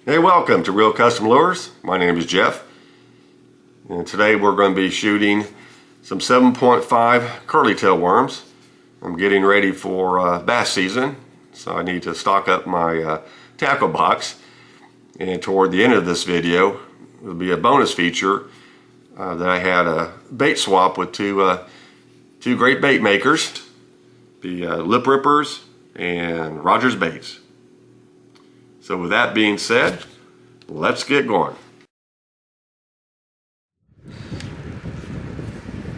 Hey, welcome to Real Custom Lures. My name is Jeff, and today we're going to be shooting some 7.5 curly-tail worms. I'm getting ready for bass season, so I need to stock up my tackle box. And toward the end of this video, will be a bonus feature that I had a bait swap with two great bait makers, the LipRippers and Rogers Baits. So with that being said, let's get going.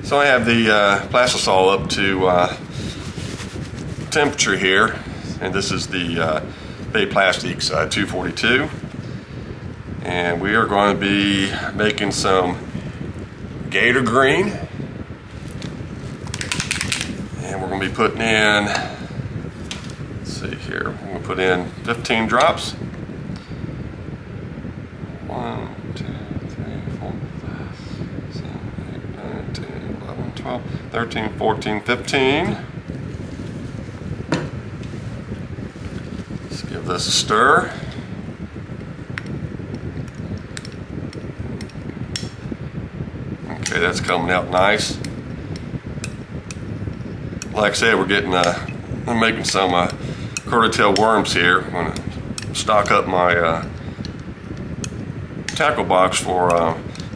So I have the plastisol up to temperature here, and this is the Bait Plastics 242. And we are going to be making some Gator green. And we're going to be putting in, let's see here, we're going to put in 15 drops. 1, 2, 3, 4, 5, 6, 7, 8, 9, 10, 11, 12, 13, 14, 15. Let's give this a stir. Okay, that's coming out nice. Like I said, we're getting, I'm making some curly-tail worms here. I'm going to stock up my tackle box for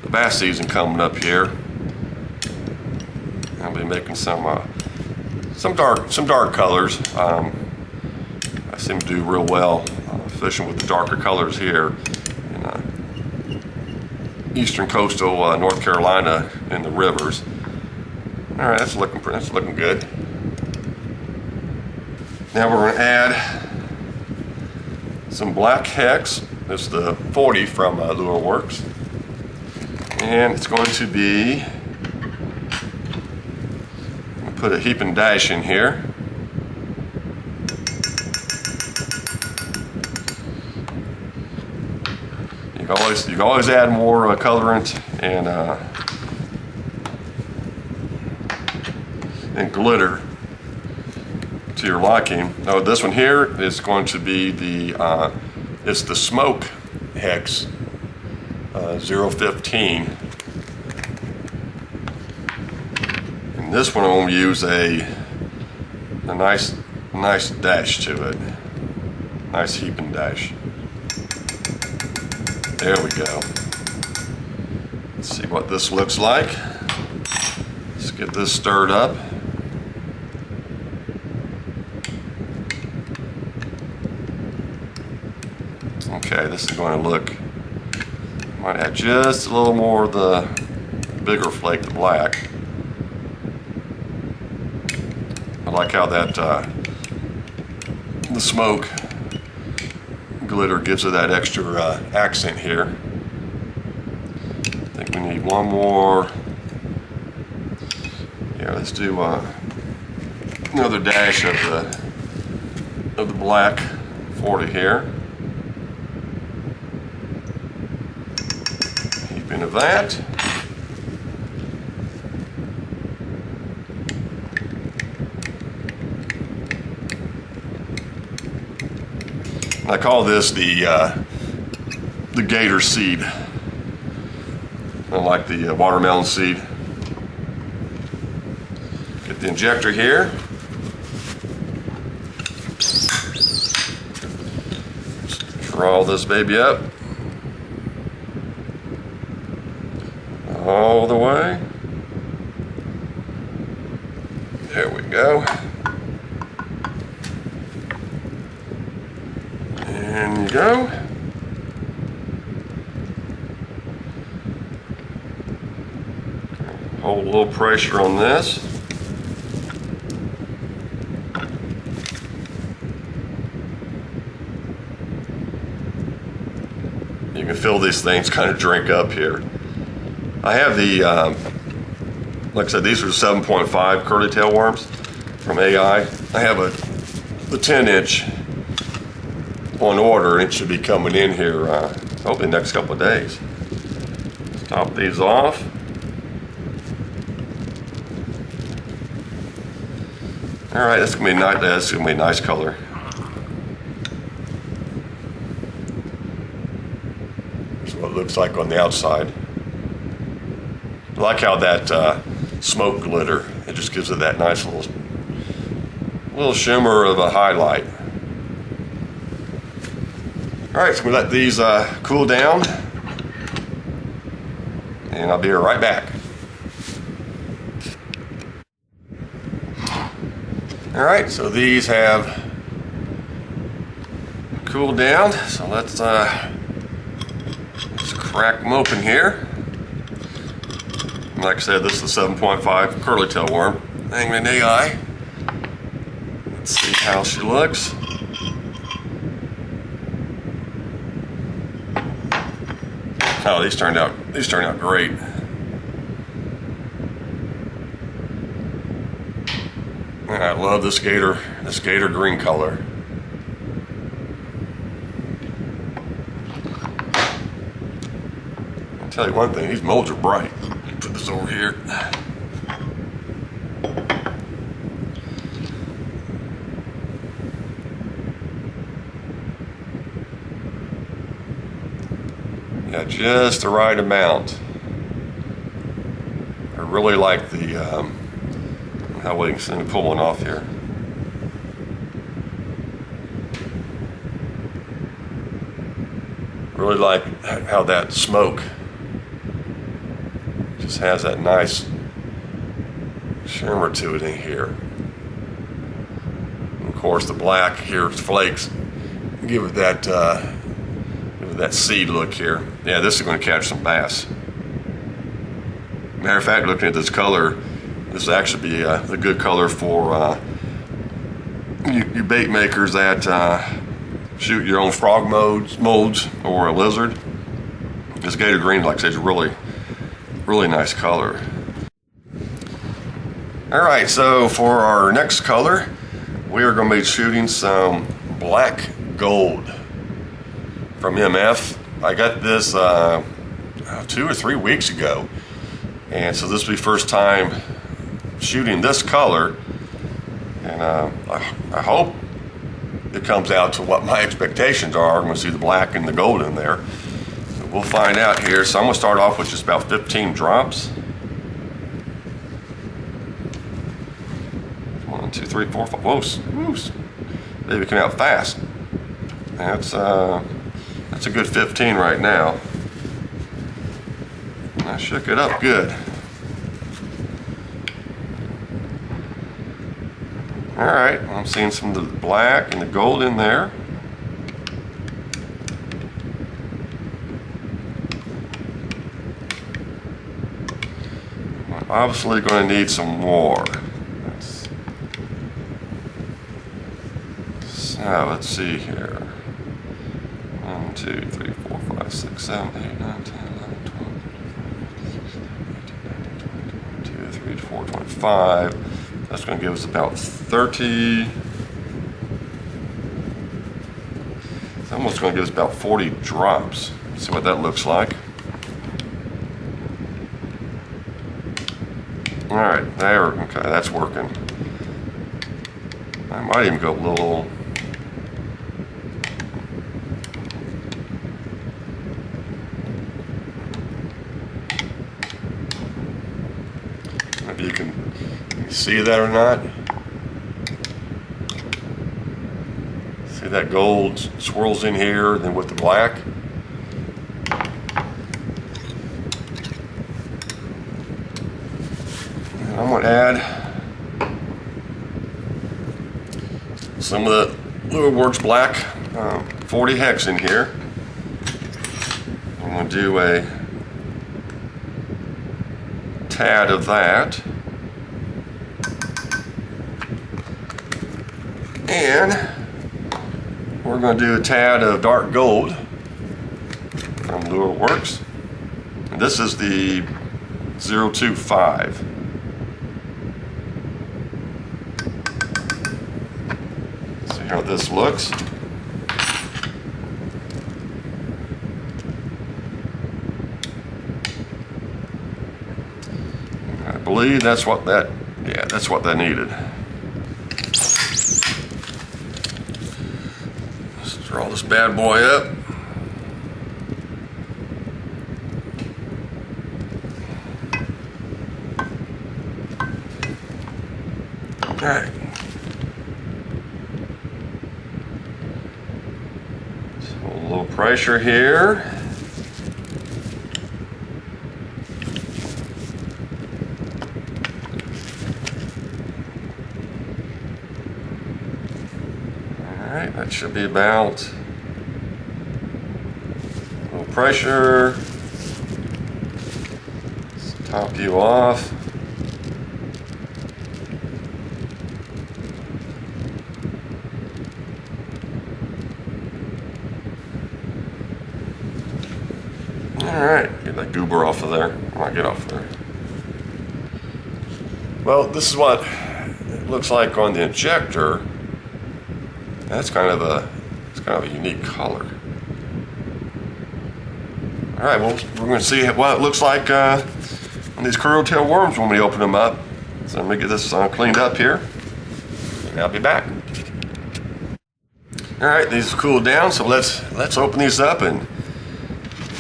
the bass season coming up here. I'll be making some dark colors. I seem to do real well fishing with the darker colors here in eastern coastal North Carolina in the rivers. All right, that's looking good. Now we're going to add some black hex. It's the 40 from Lure Works, and it's going to be, I'm going to put a heap and dash in here. You can always add more colorant and glitter to your liking. Now this one here is going to be the it's the smoke hex 015, and this one I'm going to use a nice dash to it, nice heap and dash. There we go. Let's see what this looks like. Let's get this stirred up. Okay, this is going to look, might add just a little more of the bigger flake of black. I like how that the smoke glitter gives it that extra accent here. I think we need one more. Yeah, let's do another dash of the black 40 here. Of that. I call this the Gator seed. I like the watermelon seed. Get the injector here. Just draw this baby up all the way. There we go. And you go. Hold a little pressure on this. You can feel these things kind of drink up here. I have the, like I said, these are 7.5 curly-tail worms from AI. I have a 10-inch on order, and it should be coming in here hopefully the next couple of days. Top these off. All right, that's gonna be nice. That's gonna be a nice color. That's what it looks like on the outside. I like how that smoke glitter, it just gives it that nice little shimmer of a highlight. Alright, so we let these cool down, and I'll be right back. Alright, so these have cooled down, so let's crack them open here. Like I said, this is a 7.5 curly tail worm. Hang in the eye. Let's see how she looks. Oh, these turned out great. And I love this gator green color. I'll tell you one thing, these molds are bright. Put this over here. Yeah, just the right amount. I really like the how we can pull one off here. Really like how that smoke just has that nice shimmer to it in here. And of course, the black here flakes give it that seed look here. Yeah, this is going to catch some bass. Matter of fact, looking at this color, this will actually be a good color for you bait makers that shoot your own frog molds or a lizard. This gator green, like I said, is really nice color. Alright, so for our next color, we are going to be shooting some black gold from MF. I got this 2 or 3 weeks ago, and so this will be first time shooting this color, and I hope it comes out to what my expectations are. I'm going to see the black and the gold in there. So we'll find out here. So I'm going to start off with just about 15 drops. 1, 2, 3, 4, 5. Whoa, baby came out fast. That's a good 15 right now. I shook it up good. Alright, I'm seeing some of the black and the gold in there. I'm obviously going to need some more. So let's see here. 1, 2, 3, 4, 5, 6, 7, 8, 9, 10, 11, 12, 13, 14, 15, 16, 17, 18, 19, 20, 21, 22, 23, 24, 25. That's going to give us about 30. It's almost going to give us about 40 drops. Let's see what that looks like. Alright, there. Okay, that's working. I might even go a little. Maybe you can see that or not. See that gold swirls in here, then with the black. And I'm going to add some of the LipRipperzbait black 40 hex in here. I'm going to do a tad of that, and we're going to do a tad of dark gold from LipRipperzbait. And this is the 025. See how this looks. I believe that's what that, yeah, that's what that needed. Let's draw this bad boy up. All right. So a little pressure here. All right, that should be about a little pressure. Let's top you off. Alright, get that goober off of there. I might get off there. Well, this is what it looks like on the injector. That's kind of a unique color. Alright, well, we're going to see what it looks like on these curly tail worms when we open them up. So let me get this cleaned up here, and I'll be back. Alright, these have cooled down, so let's open these up and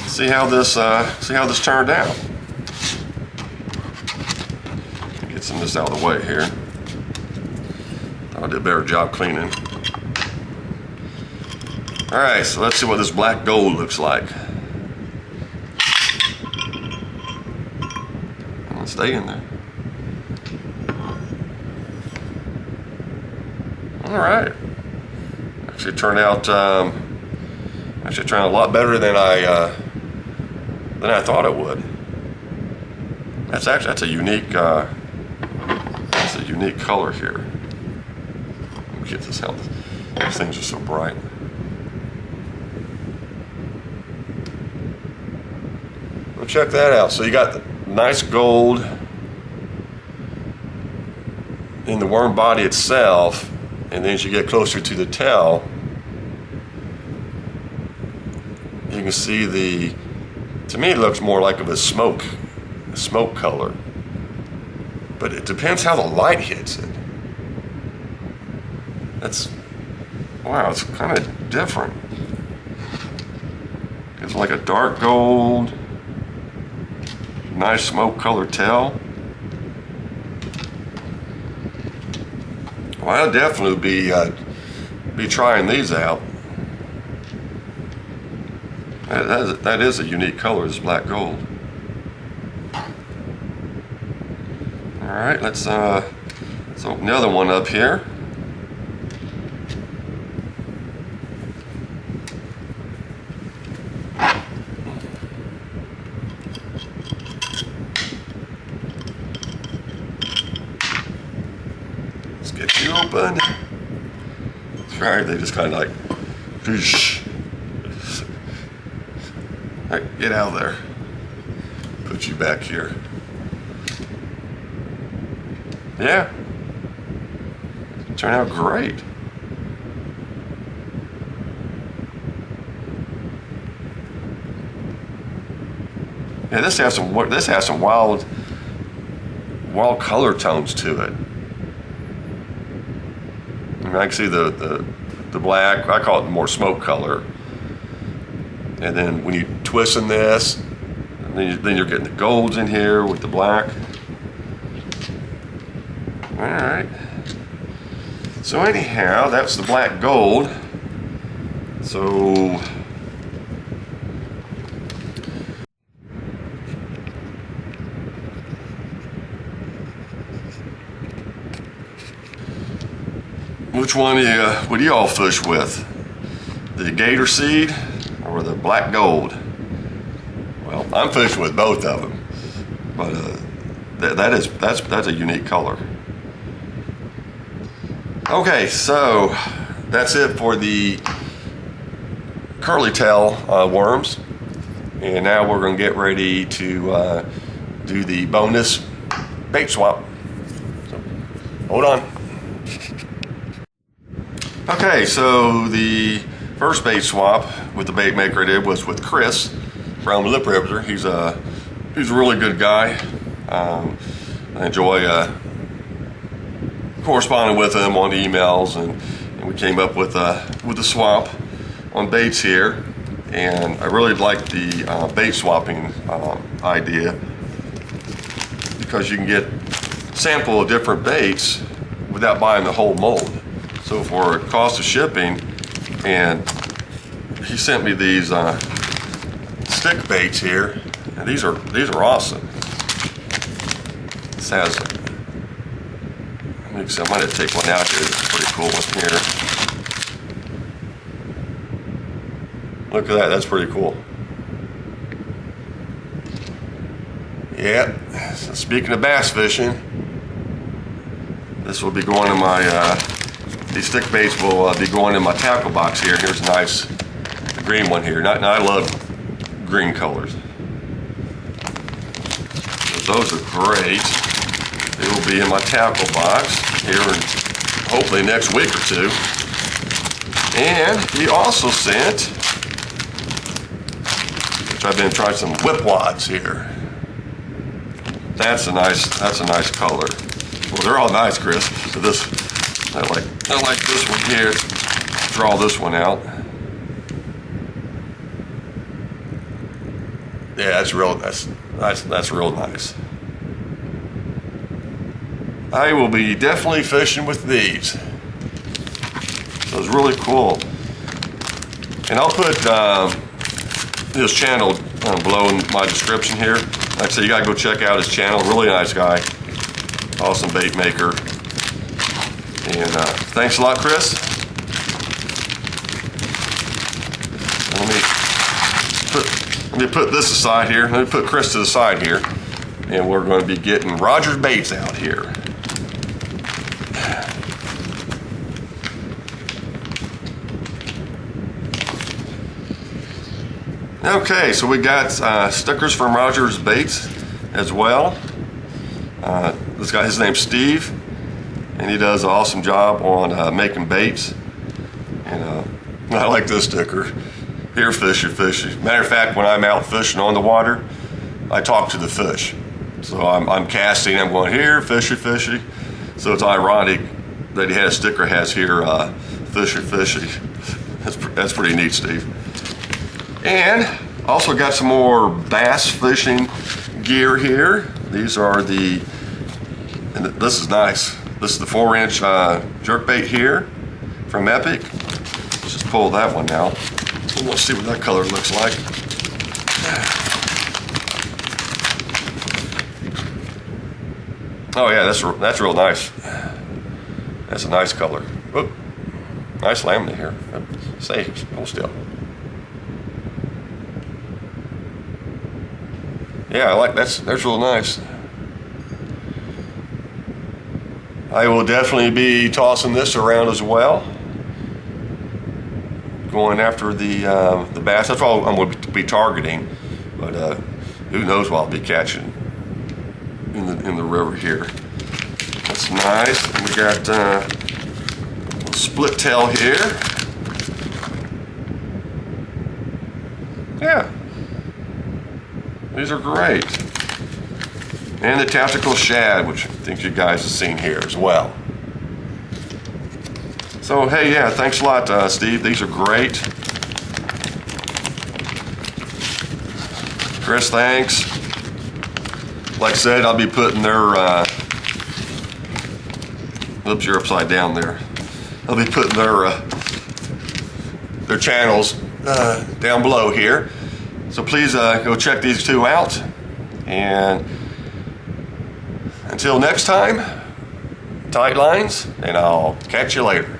see how this turned out. Get some of this out of the way here. I did a better job cleaning. All right, so let's see what this black gold looks like. I'll stay in there. All right. Actually turned out a lot better than I thought it would. That's a unique color here. Let me get this out. These things are so bright. Well, check that out. So you got the nice gold in the worm body itself, and then as you get closer to the tail, you can see to me it looks more like of a smoke color. But it depends how the light hits it. Wow, it's kind of different. It's like a dark gold, nice smoke colored tail. Well, I'll definitely be trying these out. That is a unique color, this black gold. All right, let's open the other one up here. Let's get you open. That's right, they just kind of like, whoosh. All right, get out of there. Put you back here. Yeah, turned out great. Yeah, this has some wild color tones to it. I mean, I can see the black. I call it more smoke color. And then when you twist in this, then you're getting the golds in here with the black. All right. So anyhow, that's the black gold. So which one would you all fish with? The Gator seed or the black gold? Well, I'm fishing with both of them, but that's a unique color. Okay, so that's it for the curly tail worms, and now we're going to get ready to do the bonus bait swap. So, hold on. Okay, so the first bait swap with the bait maker I did was with Chris from Lip Ripper. He's a really good guy. I enjoy corresponding with him on emails, and we came up with a swap on baits here, and I really like the bait swapping idea because you can get a sample of different baits without buying the whole mold. So for cost of shipping, and he sent me these stick baits here, and these are awesome. This has, I might have to take one out here. It's a pretty cool one here. Look at that, that's pretty cool. Yeah, so speaking of bass fishing, this will be going in my, these stick baits will be going in my tackle box here. Here's a nice green one here. Now I love green colors. So those are great. They will be in my tackle box here in hopefully next week or two. And he also sent, which I've been trying, some whip wads here. That's a nice color. Well, they're all nice, Chris. So this, I like this one here. Draw this one out. Yeah, that's real nice. I will be definitely fishing with these. So it's really cool. And I'll put his channel below in my description here. Like I said, you gotta go check out his channel. Really nice guy. Awesome bait maker. And thanks a lot, Chris. Let me put this aside here. Let me put Chris to the side here. And we're going to be getting Roger's baits out here. Okay, so we got stickers from Roger's Baits as well. This guy, his name's Steve, and he does an awesome job on making baits. And I like this sticker. Here, fishy, fishy. Matter of fact, when I'm out fishing on the water, I talk to the fish. So I'm casting, I'm going, here, fishy, fishy. So it's ironic that he has a sticker has here, fishy, fishy. That's pretty neat, Steve. And also got some more bass fishing gear here. These are the, and this is nice. This is the 4-inch jerkbait here from Epic. Let's just pull that one out. Let's see what that color looks like. Oh yeah, that's real nice. That's a nice color. Whoop. Nice laminate here. Say, hold still. Yeah, I like that's real nice. I will definitely be tossing this around as well. Going after the bass. That's all I'm going to be targeting. But who knows what I'll be catching in the river here. That's nice. And we got a split tail here. Yeah. These are great. And the tactical shad, which I think you guys have seen here as well. So, hey, yeah, thanks a lot, Steve. These are great. Chris, thanks. Like I said, I'll be putting their, oops, you're upside down there. I'll be putting their channels down below here. So please go check these two out. And until next time, tight lines, and I'll catch you later.